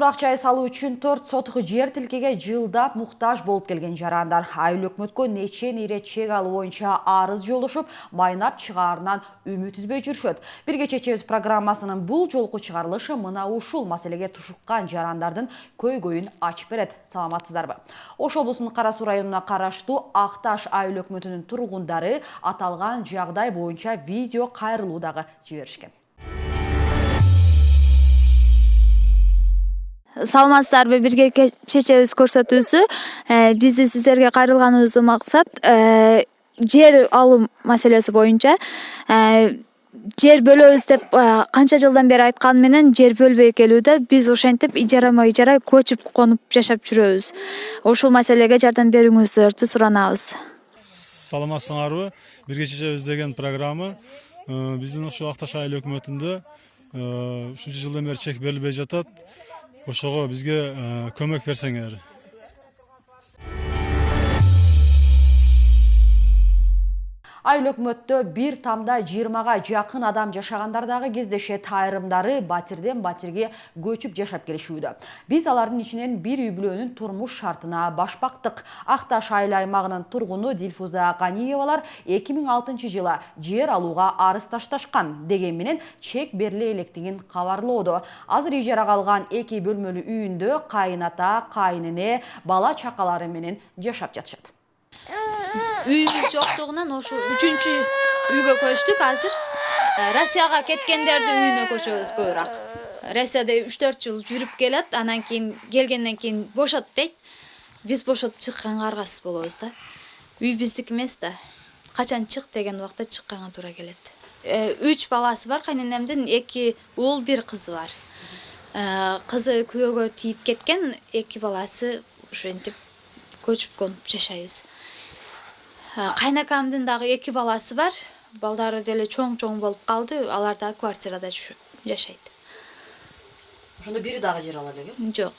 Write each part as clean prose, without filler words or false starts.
Турак жай салуу үчүн 4 сотық жер тилкеге жылдап муктаж болуп келген жарандар айыл өкмөткө нечен ире чек алуу боюнча арыз жолдошуп, майнап чыгаарынан үмүт үзбөй жүрүшөт. Бирге чечебиз программасынын бул жолку чыгарылышы мына ушул маселеге тушуккан жарандардын көйгөйүн ачып берет. Саламатсыздарбы? Ош облусунун Кара Суу районуна караштуу Акташ айыл өкмөтүнүн тургундары аталган жагдай боюнча видео кайрылуу дагы жиберишкен. Саламатсыздарбы, бирге чечебиз көрсөтүүсү бизди сиздерге кайрылганыбыздын максат жер алуу маселеси боюнча жер бөлөбүз деп канча жылдан бери айткан менен жер бөлбөй келүүдө биз ошентип ижарама ижара көчүп конуп жашап жүрөбүз. Ушул маселеге жардам берүүңүздөрдү суранабыз. Саламатсыңарбы? Бирге чечебиз деген программа биздин ошо Акташ айыл өкмөтүндө ушунча жылдан бери чек берилбей жатат. Ошого бизге көмөк берсеңер. Айыл өкмөттө бир тамда 20га жакын адам жашагандардагы кездешет, айрымдары батирден батирге көчүп жашап келишүүдө. Биз алардын ичинен бир үй бүлөнүн турмуш шартына баш бактык. Акташ айыл аймагынын тургуну Дилфуза Каниевалар 2006 жылы жер алууга арыз ташташкан деген менен чек бериле электигин кабарлоодо. Азыр ижарага алган 2 бөлмөлүү үйүндө кайын-ата, кайын-эне, бала чакалары менен жашап жатышат. Үйүбүз жоктугунан ошо 3-чү үйгө көчтүк. Азыр Россияга кеткендердин үйүнө көчөбүз көбүрөөк. Россияда 3-4 жыл жүрүп келет, анан кийин келгенден кийин бошот дейт. Биз бошотуп чыкканга аргасыз болобуз да. Үй биздики эмес да. Качан чык деген убакта чыкканга туура келет. 3 баласы бар, кайненемдин 2 уул, 1 кызы бар. Кызы күйөөгө тийип кеткен, 2 баласы ошентип көчүп конуп жашайбыз. Кайнакамдын дагы 2 баласы бар. Балдары деле чоң-чоң болуп калды. Алар да квартирада жашайт. Ошондо бири дагы жер ала элек? Жок,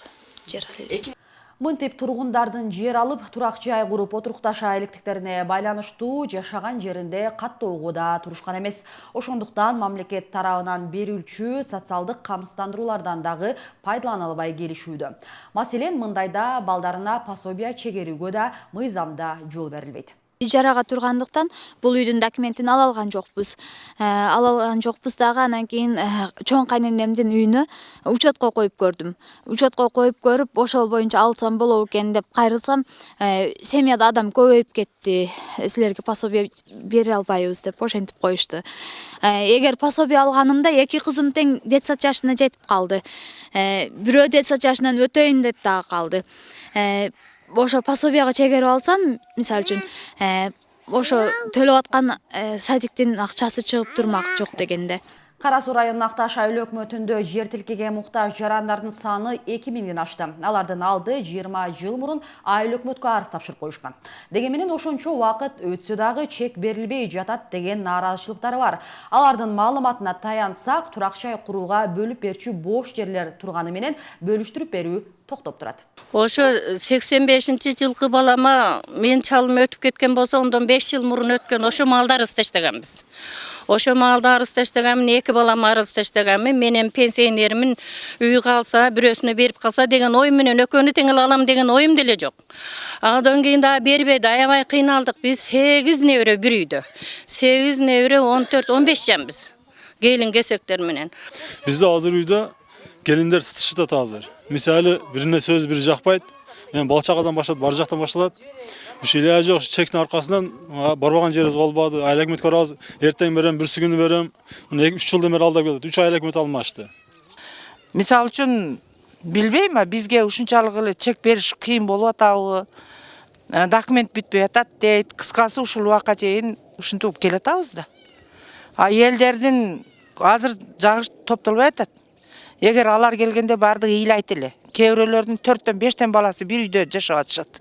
жер ала элек. Мынтип тургундардын жер алып, турак жай куруп отурукташа электиктерине байланыштуу жашаган жеринде каттоого да турушкан эмес. Ошондуктан мамлекет тарабынан берүүчү социалдык камсыздандыруулардан дагы пайдалана албай келишүүдө. Маселен, мындайда балдарына пособия чегерүүгө да мыйзамда жол берилбейт. Ижарага тургандыктан бул үйдүн документин ала алган жокпуз. Дагы анан кийин чоң кайненемдин үйүнө учетко коюп көрдүм. Учетко коюп көрүп, ошол боюнча алсам болобу экен деп кайрылсам, семьяда адам көбөйүп кетти. Силерге пособия бере албайбыз деп ошентип коюшту. Эгер пособия алганымда 2 кызым тең детсад жашына жетип калды. Бирөө детсад жашынан өтөйүн деп дагы калды. Ошо пособияга чегерип алсам, мисалы үчүн, ошо төлөп аткан садиктин акчасы чыгып турмак жок дегенде. Кара Суу районунун Акташ айыл өкмөтүндө жер тилкеге муктаж жарандардын саны 2000ден ашты. Алардын алды 20 жыл мурун айыл өкмөткө арыз тапшырып коюшкан. Дегенменен ошончо убакыт өтсө дагы чек берилбей жатат деген нааразычылыктары бар. Алардын маалыматына таянсак, турак жай курууга бөлүп берчү бош жерлер турганы менен бөлүштүрүп берүү токтоп турат. Ошо 85-жылкы балама мен чалым өтүп кеткен болсо, ондан 5 жыл мурун өткөн ошо малды арыз таштаганбыз. Ошо малды арыз таштаганмын, 2 балам арыз таштаганмын, менен пенсионеримин үй калса, бирөөсүнө берип калса деген ой менен экөөнү тең алам деген оюм деле жок. Андан кийин да бербеди, аябай кыйналдык. Биз 8 небере бир үйдө. 8 небере 14-15 жамбыз. Келин кесектер менен. Бизде азыр үйдө келиндер сытышат азыр. Мисалы, бирине сөз бири жакпайт. Мен бала чакадан баштап, бар жактан башталат. Ушул жок, чектин аркасынан барбаган жерибиз калбады. Айыл өкмөткө арыз, эртең берем, бүрсү күнү берем. 3 жылдан бери алдап келет. 3 айыл өкмөт алмашты. Мисалы үчүн билбейм, бизге ушунчалык эле чек бериш кыйын болуп атабы? Документ бүтпөй атат дейт. Кыскасы ушул убакка чейин ушинтип келе атабыз да. Элдердин азыр жагы топтолбой атат. Эгер алар келгенде бардыгы ыйлайт эле. Кээ бирөөлөрдүн 4-5тен баласы бир үйдө жашап атышат.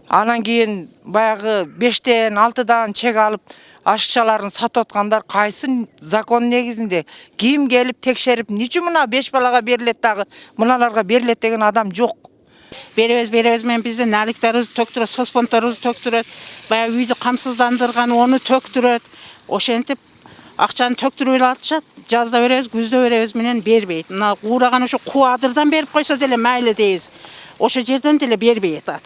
Анан кийин баягы 5тен 6дан чек алып, ашыкчаларын сатып аткандар кайсы закон негизинде ким келип текшерип, ниче мына 5 балага берилет дагы, мыналарга берилет деген адам жок. Беребиз менен биздин наликтерибиз төктүрөт, соцфондторубуз төктүрөт, баягы үйдү камсыздандырган, ону төктүрөт. Ошентип Акчаны төктүрүп эле атышат. Жазда беребиз, күздө беребиз менен бербейт. Мына куураган ошо кубадырдан берип койсо деле майлы дейбиз. Ошо жерден деле бербей атат.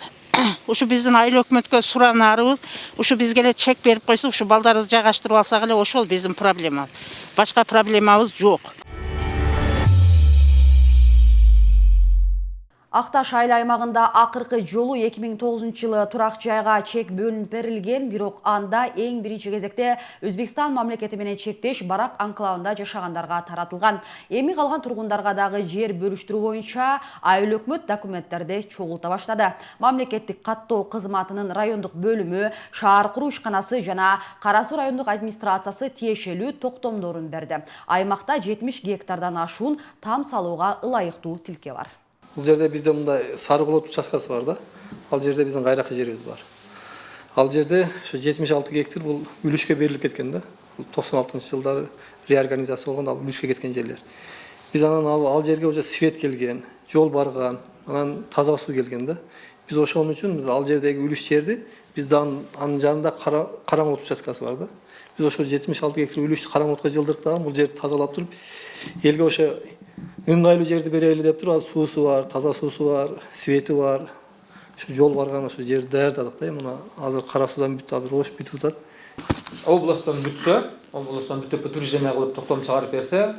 Ушу биздин айыл өкмөткө суранарыбыз, ушу бизге эле чек берип койсо, ушу балдарыбызды жайгаштырып алсак эле ошол биздин проблемабыз. Башка проблемабыз жок. Акташ айыл аймагында акыркы жолу 2009 жылы турак жайга чек бөлүнүп берилген, бирок анда эң биринчи кезекте Өзбекстан мамлекети менен чектеш Барак анклавында жашагандарга таратылган. Эми калган тургундарга дагы жер бөлүштүрүү боюнча айыл өкмөт документтерди чогулта баштады. Мамлекеттик каттоо кызматынын райондук бөлүмү, шаар куруу ишканасы жана Кара Суу райондук администрациясы тиешелүү токтомдорун берди. Аймакта 70 гектардан ашуун там салууга ылайыктуу тилке бар. Бұл жерде бізде мындай Сарыколот учаскасы бар да. Ал жерде біздің кайракы жерибиз бар. Ал жерде 76 гектар бұл үлүшкө берилип кеткен да. 96-жылдары реорганизация болгон, ал үлүшкө кеткен жерлер. Biz анан ал жерге уже свет келген, жол барган, анан таза суу келген да. Biz ошон үчүн ал жердеги үлүш жерди биз анын жанында Караңолот учаскасы бар да. Biz ошо 76 гектар үлүштү Караңолотко жылдырдык, бул жерди тазалап туруп, элге ошо ыңгайлуу жерди берели деп туруп, суусу бар, таза суусу бар, свети бар. Ошо жол барган ошо жерди даярдадык да. Мына азыр Кара Суудан бүттү, азыр ош бүтүп атат. Областан бүтсө, областан бүтүп утверждение кылып токтом чыгарып берсе,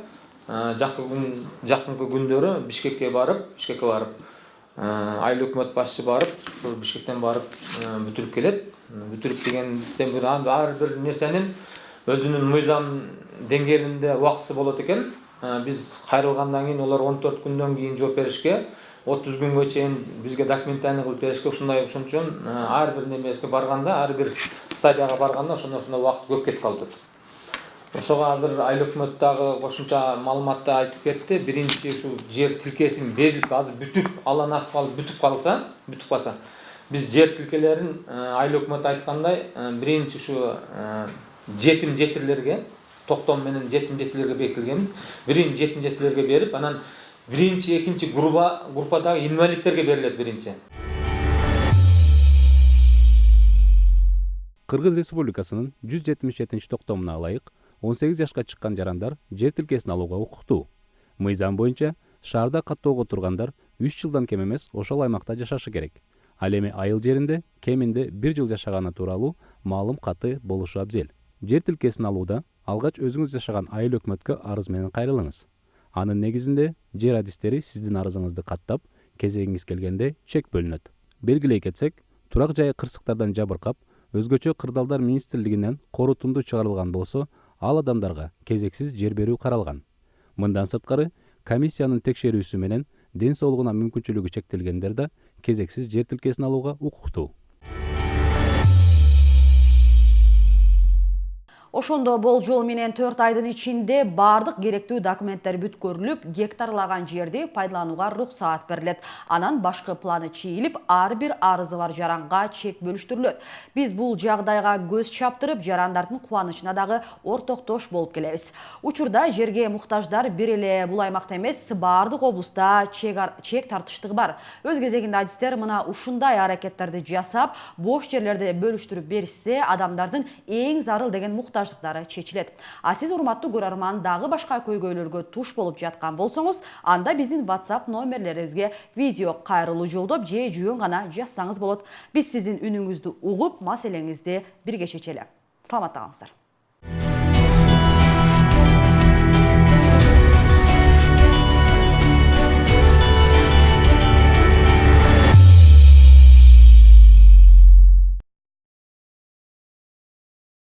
жакынкы күндөрү Бишкекке барып, айыл өкмөт башчы барып, Бишкектен барып бүтүрүп келет. Бүтүрүп дегенден ар бир нерсенин өзүнүн мыйзам деңгээлинде убактысы болот экен. Biz кайрылгандан кийин олар 14 күндөн кийин жооп беришке, 30 күнгө чейин бизге документально кылып беришке, ушундай ошончон ар бир немеске барганда, ар бир стадияга барганда ошондой убакыт көп кетип калды. Ошого азыр айыл өкмөт дагы кошумча маалыматты айтып кетти. Биринчи ушу жер тилкесин берилип, азыр бүтүп, Алла насип кылып бүтүп калса, биз жер тилкелерин айыл өкмөт айткандай, биринчи ушу жетим жесирлерге токтом менен жетим жесирлерге бекитилгенбиз. Биринчи жетим жесирлерге берип, анан биринчи, экинчи группадагы инвалидтерге берилет биринчи. Кыргыз Республикасынын 177 токтомуна ылайык 18 жашка чыккан жарандар жер тилкесин алууга укуктуу. Мыйзам боюнча шаарда каттоого тургандар 3 жылдан кем эмес ошол аймакта жашашы керек. Ал эми айыл жеринде кеминде 1 жыл жашаганы тууралуу маалым каты болушу абзел. Жер тилкесин алууда алгач өзүңүз жашаган айыл өкмөткө арыз менен кайрылыңыз. Анын негизинде жер адистери сиздин арызыңызды каттап, кезегиңиз келгенде чек бөлүнөт. Белгилей кетсек, турак жайы кырсыктардан жабыркап, өзгөчө кырдаалдар министрлигинен корутунду чыгарылган болсо, ал адамдарга кезексиз жер берүү каралган. Мындан сырткары, комиссиянын текшерүүсү менен ден соолугуна мүмкүнчүлүгү чектелгендер да кезексиз жер тилкесин алууга укуктуу. Ошондо болжол менен 4 айдын ичинде бардык керектүү документтер бүткөрүлүп, гектарлаган жерди пайдаланууга уруксаат берилет. Анан башкы планы чийилип, ар бир арызы бар жаранга чек бөлүштүрүлөт. Биз бул жагдайга көз чаптырып, жарандардын кубанычына дагы ортоктош болуп келебиз. Учурда жерге муктаждар бир эле бул аймакта эмес, бардык облуста чек тартыштыгы бар. Өз кезегинде адистер мына ушундай аракеттерди жасап, бош жерлерди бөлүштүрүп беришсе, адамдардын эң зарыл деген муктаж чечилет. А сиз урматтуу көрөрман дагы башка көйгөйлөргө туш болуп жаткан болсоңуз, анда биздин WhatsApp номерлерибизге видео кайрылуу жолдоп же жөн гана жазсаңыз болот. Биз сиздин үнүңүздү угуп, маселеңизди бирге чечели. Саламатта калыңыздар.